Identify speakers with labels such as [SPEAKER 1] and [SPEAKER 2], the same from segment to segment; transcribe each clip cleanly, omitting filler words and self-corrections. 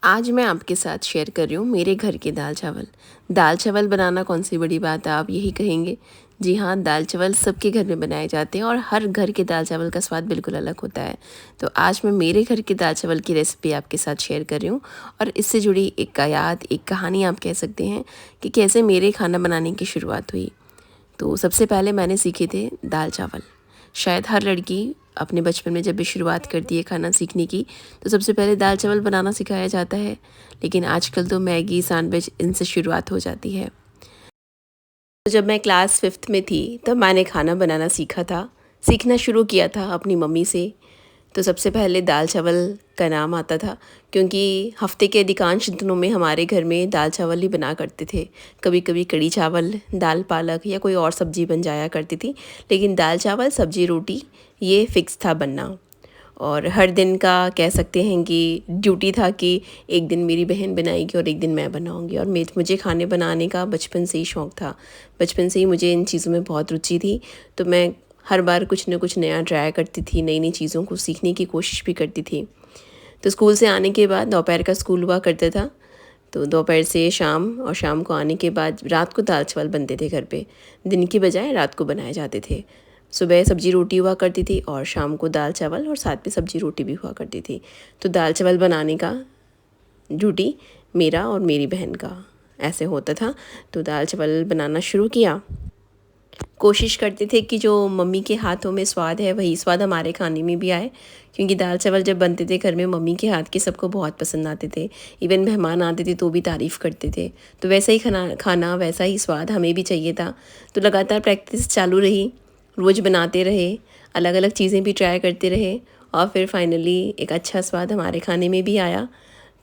[SPEAKER 1] आज मैं आपके साथ शेयर कर रही हूँ मेरे घर के दाल चावल। दाल चावल बनाना कौन सी बड़ी बात है, आप यही कहेंगे। जी हाँ, दाल चावल सबके घर में बनाए जाते हैं और हर घर के दाल चावल का स्वाद बिल्कुल अलग होता है। तो आज मैं मेरे घर के दाल चावल की रेसिपी आपके साथ शेयर कर रही हूँ और इससे जुड़ी एक याद, एक कहानी आप कह सकते हैं कि कैसे मेरे खाना बनाने की शुरुआत हुई। तो सबसे पहले मैंने सीखे थे दाल चावल। शायद हर लड़की अपने बचपन में जब भी शुरुआत करती है खाना सीखने की, तो सबसे पहले दाल चावल बनाना सिखाया जाता है। लेकिन आजकल तो मैगी, सैंडविच इनसे शुरुआत हो जाती है। तो जब मैं क्लास 5th में थी तब मैंने खाना बनाना सीखना शुरू किया था अपनी मम्मी से। तो सबसे पहले दाल चावल का नाम आता था, क्योंकि हफ्ते के अधिकांश दिनों में हमारे घर में दाल चावल ही बना करते थे। कभी कभी कड़ी चावल, दाल पालक या कोई और सब्ज़ी बन जाया करती थी, लेकिन दाल चावल, सब्ज़ी, रोटी ये फ़िक्स था बनना। और हर दिन का कह सकते हैं कि ड्यूटी था कि एक दिन मेरी बहन बनाएगी और एक दिन मैं बनाऊंगी। और मुझे खाने बनाने का बचपन से ही शौक़ था। बचपन से ही मुझे इन चीज़ों में बहुत रुचि थी। तो मैं हर बार कुछ न कुछ नया ट्राई करती थी, नई नई चीज़ों को सीखने की कोशिश भी करती थी। तो स्कूल से आने के बाद दोपहर का स्कूल हुआ करता था, तो दोपहर से शाम और शाम को आने के बाद रात को दाल चावल बनते थे घर पे। दिन की बजाय रात को बनाए जाते थे। सुबह सब्जी रोटी हुआ करती थी और शाम को दाल चावल और साथ में सब्जी रोटी भी हुआ करती थी। तो दाल चावल बनाने का ड्यूटी मेरा और मेरी बहन का ऐसे होता था। तो दाल चावल बनाना शुरू किया। कोशिश करते थे कि जो मम्मी के हाथों में स्वाद है वही स्वाद हमारे खाने में भी आए, क्योंकि दाल चावल जब बनते थे घर में मम्मी के हाथ के सबको बहुत पसंद आते थे। इवन मेहमान आते थे तो भी तारीफ़ करते थे। तो वैसा ही खाना वैसा ही स्वाद हमें भी चाहिए था। तो लगातार प्रैक्टिस चालू रही, रोज़ बनाते रहे, अलग अलग चीज़ें भी ट्राई करते रहे और फिर फाइनली एक अच्छा स्वाद हमारे खाने में भी आया।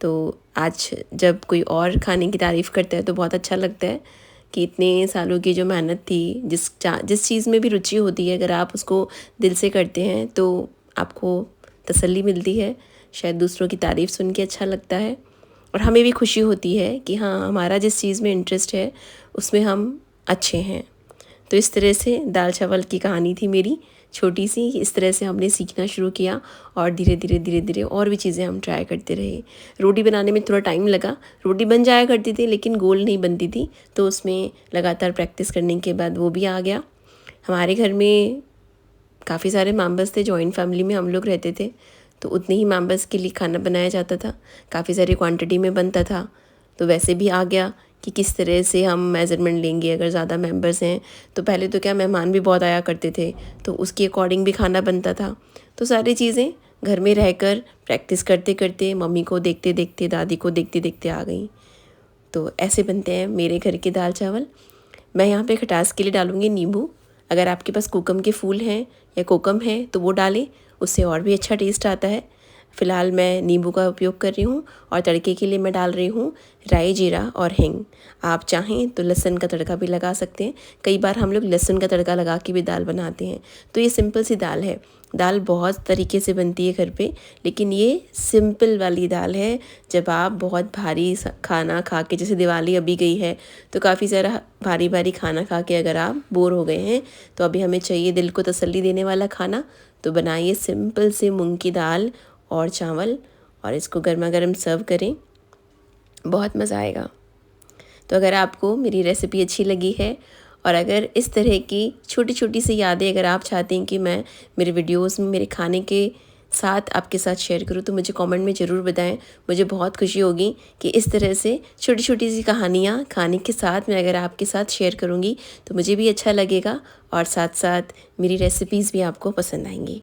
[SPEAKER 1] तो आज जब कोई और खाने की तारीफ़ करता है तो बहुत अच्छा लगता है कि इतने सालों की जो मेहनत थी, जिस चीज़ में भी रुचि होती है, अगर आप उसको दिल से करते हैं तो आपको तसल्ली मिलती है। शायद दूसरों की तारीफ़ सुन के अच्छा लगता है और हमें भी खुशी होती है कि हाँ, हमारा जिस चीज़ में इंटरेस्ट है उसमें हम अच्छे हैं। तो इस तरह से दाल चावल की कहानी थी मेरी, छोटी सी। इस तरह से हमने सीखना शुरू किया और धीरे धीरे और भी चीज़ें हम ट्राई करते रहे। रोटी बनाने में थोड़ा टाइम लगा। रोटी बन जाया करती थी लेकिन गोल नहीं बनती थी, तो उसमें लगातार प्रैक्टिस करने के बाद वो भी आ गया। हमारे घर में काफ़ी सारे मेंबर्स थे, जॉइंट फैमिली में हम लोग रहते थे, तो उतने ही मेंबर्स के लिए खाना बनाया जाता था। काफ़ी सारी क्वांटिटी में बनता था, तो वैसे भी आ गया कि किस तरह से हम मेज़रमेंट लेंगे अगर ज़्यादा मेंबर्स हैं। तो पहले तो क्या, मेहमान भी बहुत आया करते थे, तो उसके अकॉर्डिंग भी खाना बनता था। तो सारी चीज़ें घर में रहकर प्रैक्टिस करते करते, मम्मी को देखते देखते, दादी को देखते देखते आ गई। तो ऐसे बनते हैं मेरे घर के दाल चावल। मैं यहाँ पे खटास के लिए डालूँगी नींबू। अगर आपके पास कोकम के फूल हैं या कोकम है तो वो डालें, उससे और भी अच्छा टेस्ट आता है। फ़िलहाल मैं नींबू का उपयोग कर रही हूँ और तड़के के लिए मैं डाल रही हूँ राई, जीरा और हींग। आप चाहें तो लहसुन का तड़का भी लगा सकते हैं। कई बार हम लोग लहसुन का तड़का लगा के भी दाल बनाते हैं। तो ये सिंपल सी दाल है। दाल बहुत तरीके से बनती है घर पे, लेकिन ये सिंपल वाली दाल है। जब आप बहुत भारी खाना खा के, जैसे दिवाली अभी गई है, तो काफ़ी सारा भारी भारी खाना खा के अगर आप बोर हो गए हैं, तो अभी हमें चाहिए दिल को तसल्ली देने वाला खाना। तो बनाइए सिंपल से मूंग की दाल और चावल और इसको गर्मा गर्म सर्व करें, बहुत मज़ा आएगा। तो अगर आपको मेरी रेसिपी अच्छी लगी है और अगर इस तरह की छोटी छोटी सी यादें अगर आप चाहते हैं कि मैं मेरे वीडियोस में मेरे खाने के साथ आपके साथ शेयर करूं, तो मुझे कमेंट में ज़रूर बताएं। मुझे बहुत खुशी होगी कि इस तरह से छोटी छोटी सी कहानियाँ खाने के साथ मैं अगर आपके साथ शेयर करूँगी तो मुझे भी अच्छा लगेगा और साथ साथ मेरी रेसिपीज़ भी आपको पसंद आएंगी।